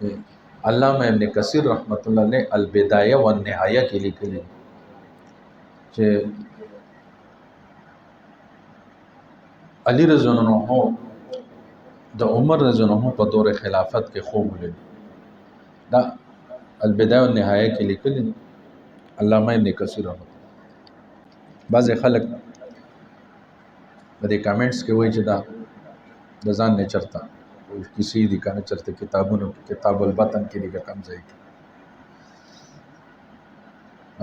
علامه ابن کثیر رحمت الله علیه البدایه والنهایه کې لیکلي چې علی رضی الله عنه د عمر رضی الله عنه په دور خلافت کې خوب ولید. دا البدایه والنهایه کې لیکلي علامه ابن کثیر رحمت الله. بعض خلک په دې کامنټس کې وایي چې دا د ځان نه چرته کسی دي کنه چرته کتابونو کتاب البطن کې دي کم ځای کې.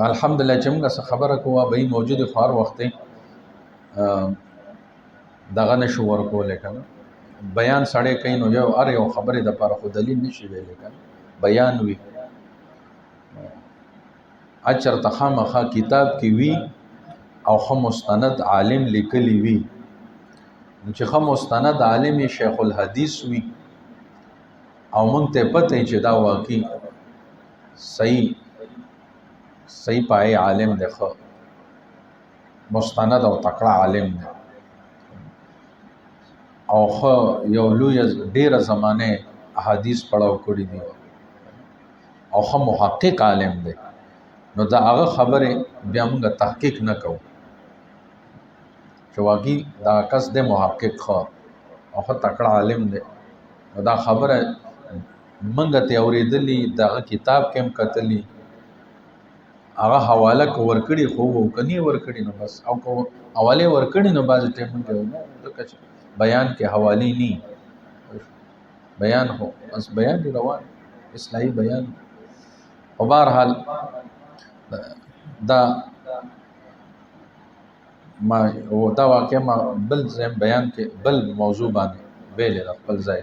الحمدلله چې موږ خبره کوو به موجود خار وخت دغه نشو ورکول کنه بیان سړی کین نو یو ار یو خبره د پر خو دلیل نشي ویل کنه بیان وی اچر تخامخه کتاب کې وی او خو مستند عالم لیکلی وی چې خو مستند عالم شیخ الحدیث وی او مونږ ته پته چې دا واقعي صحیح پای عالم دی خو مستند او تکړه عالم دی او خو یو لوی ډیره زمانه احادیث پڑھاو کړی دی او خو محقق عالم دی. نو دا هغه خبره بیا موږ تحقیق نه کوو چې واقعي دا کس د محقق خو او خو تکړه عالم دی. دا خبره منګه ته اوریدلی دغه کتاب کې هم کتلی هغه حواله کو ورکړي خو کني ورکړي نو بس او کو حواله ورکړي نو باز ټیم کې بیان کې حواله ني بیان هو بس بیان دی روان اصلاحي بیان. او بهرحال دا ما دا واقع ما بل زم بیان کې بل موضوع باندې ویل د خپل ځای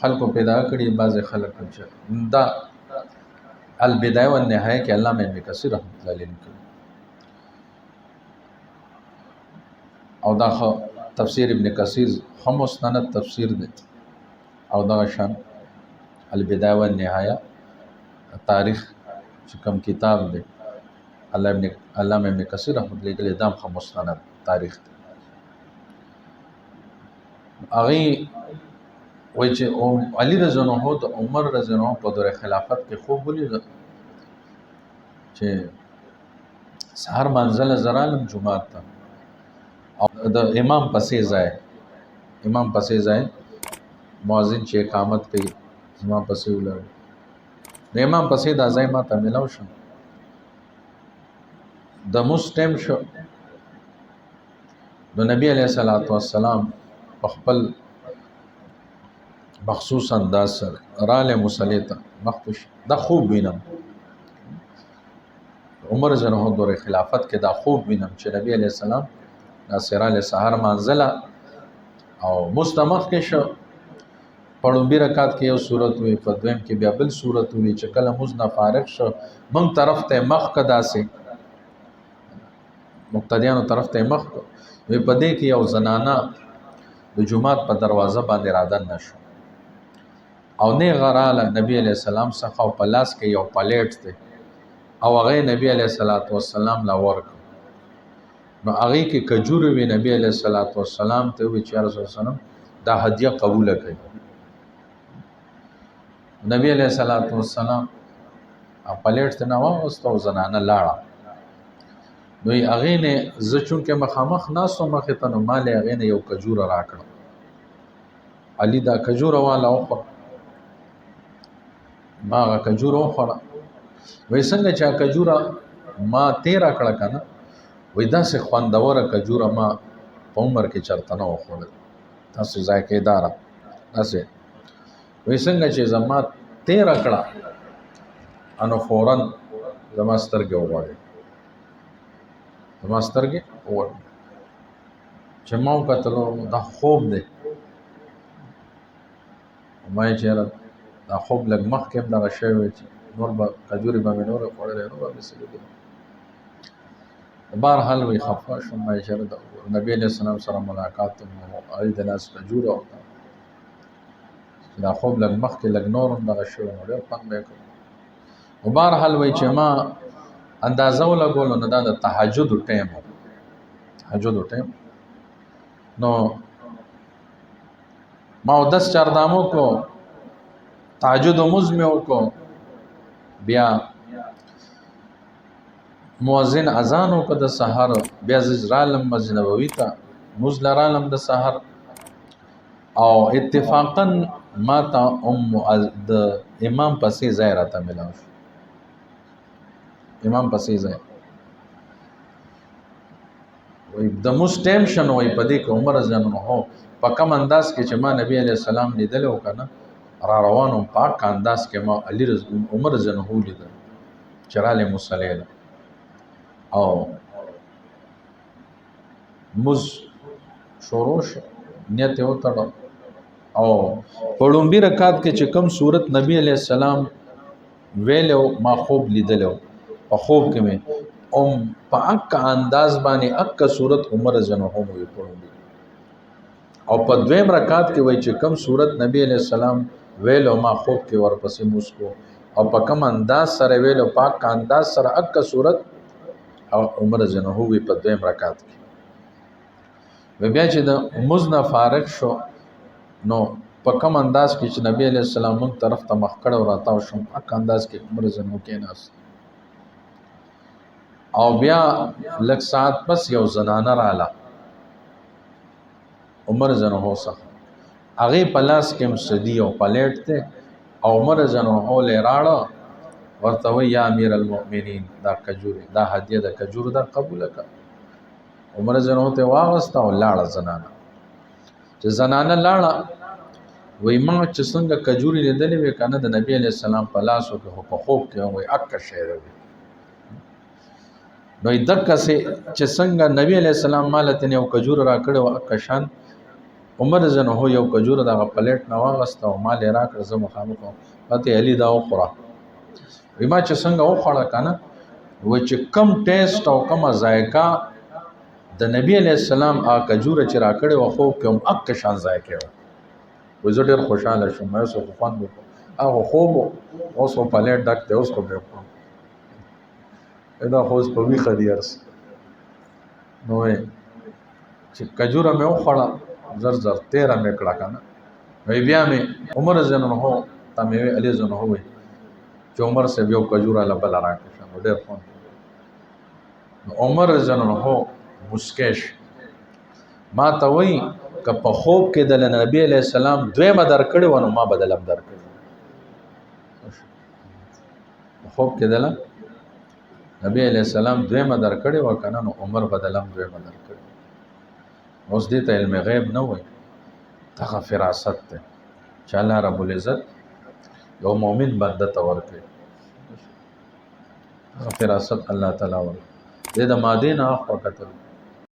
خلقو پیدا کړي. بعض خلک چې دا البدایه والنهایه کې علامه ابن کثیر رحمۃ اللہ علیہ لیکلي او دا تفسیر ابن کثیر هم مستند تفسیر دی او دا شان البدایه والنهایه تاریخ چې کوم کتاب دی علامه ابن کثیر رحمۃ اللہ علیہ دام هم مستند تاریخ دی. هغه وای چې علی رضی الله عنه او عمر رضی الله عنه په دور خلافت کې خوب ولید چې سحر منزل زرالم جمعه ته او د امام پسې ځای مؤذن چې اقامت کوي امام پسې ولاړ د امام پسې د ځای ما ته ملاو شو د مسلم شو د نبی علیه الصلاۃ والسلام په خپل مخصوص انداز سره راله مصلیته مخکش دا خوب وینم عمر جنو دور خلافت کې دا خوب وینم چې نبی علیہ السلام ناصراله سحر منزله او مستمخ کې شو پړومبي رکعت کې یو صورت وی په دویم کې بیا بل صورت وی چې کله مزنا فارغ شو مونږ طرف ته مخ کدا سي مقتدیانو طرف ته مخ وی پدې کې یو زنانه د جمعات په دروازه باندې رادن نشو او نه غراله نبی علیہ السلام څخه او پلاس کې یو پلیټ دی او هغه نبی علیہ الصلوۃ والسلام لا ورک نو هغه کې کجور وی نبی علیہ الصلوۃ والسلام ته وی چې رسول الله دا هدیه قبول کړي. نبی علیہ الصلوۃ والسلام پلیټ ته نو واستو زنانه لاړه نو هغه نه زچون کې مخامخ ناسو مخه ته نو مال هغه نه یو کجور راکړ علی دا کجور والا او ما کجور وخوړه وای څنګه چې کجوره ما 13 کړه کنه وای دا څه خوندوره کجوره ما په عمر کې چرته نه وخوړه تاسو ذایقه دار تاسو وای څنګه چې زما 13 کړه انو فورن زما سترګې وغوړې چې ما وکتلو دا خوب دی ما چیرې دا خوب لګ مخ کې دا شی وي چې نور به کجوري به نور خوړل نو به مسلې دي. بهرحال وی خفا شو ما چیرې د نبی علیہ السلام سره ملاقات او اې د ناس کجور او دا خوب لګ مخ کې لګ نور دا شی نور پم به کو. بهرحال وی چې ما اندازه ولګول نو دا د تهجد ټیم نو ما 10 چاردامو کو تهجد مز مې وکړو، بیا مؤذن اذان وکړ د سحر، بیا زه رالم مسجد نبوي ته مز لرالم د سحر، او اتفاقا ما ته د امام پسې ځای راته ملاو شو، امام پسې ځای وای د مز ټیم شنو وای په دې کې عمر رضی الله عنه په کوم انداز کې چې ما نبی علیہ السلام لیدل وکنه را روانو پاک انداز کې ما علی عمر رضی الله عنه لیدل چراله مصلی او مز شوروش نیت یو تړو او پړومبي رکعت کې چې کوم صورت نبی علیہ السلام ویلو ما خوب لیدلو، په خوب کې مې په اک انداز باندې اک صورت عمر جنو هم وي پړومبي، او په دویم رکعت کې وای چې کوم صورت نبی علیہ السلام ویلو ما خوب کې ورپسې مسکو، او په کوم انداز سره ویلو پاک انداز سره اک صورت او عمر جنو وي په دویم رکعت کې. بیا چې د مزنا فارغ شو نو په کوم انداز کې چې نبی علیہ السلام موږ طرف ته مخ کړه او راتاو شم اک انداز کې عمر جنو کې ناس، او بیا لږ ساعت پس یو زنانه رااله عمر جنو څخه، هغه په لاس کې مسدی او پلیټ ته، او عمر جنو له راړه ورته وی یا امیر المؤمنین دا کجوره دا هدیه د کجور دا قبول کړه. عمر جنو ته واغسته او لاړه زنانه، چې زنانه لاړه وای ما چې څنګه کجوري لیدلې وې کنه د نبی علیہ السلام په لاس او په خوب کې وای اک شعر وي، نو دکه سه چې څنګه نبی علیہ السلام مالته یو کجور را کړو اک شان عمر جن هو یو کجور د پلیټ نه واغسته او مال را کړ زه مخامخ پته علی دا خوړه، وما چې څنګه وخوړه کنه و چې کم ټیسټ او کم ذایقه د نبی علیہ السلام کجور چې را کړو خو کوم اک شان ذایقه و زه ډیر خوشاله شوم، مې سو خوان وو هغه خوب اوس په پلیټ ډک ته اوس کو به دا خوځ په وی خدیارس نو چې کجوره مې وخوړه زر زر 13 مې کړه کنه، وی بیا مې عمر جن هو ته مې علی جن هو چې عمر سے یو کجوره لبل راکړه نو ډیر خون، عمر جن هو مسکش ما ته وی که په خوب کې د نبی علیہ السلام دویمه در کړي ونه ما بدلم در کړي، خوب کې دله نبی علیہ السلام دویمه در کړي وکنه نو عمر بدلم دویمه در کړي، اوس دې ته علم غیب نه وای دغه فراست ته چې الله رب العزت یو مؤمن بنده ته ورکړي، دغه فراست الله تعالی ورکړي. دې د ماده نه اخوا کتل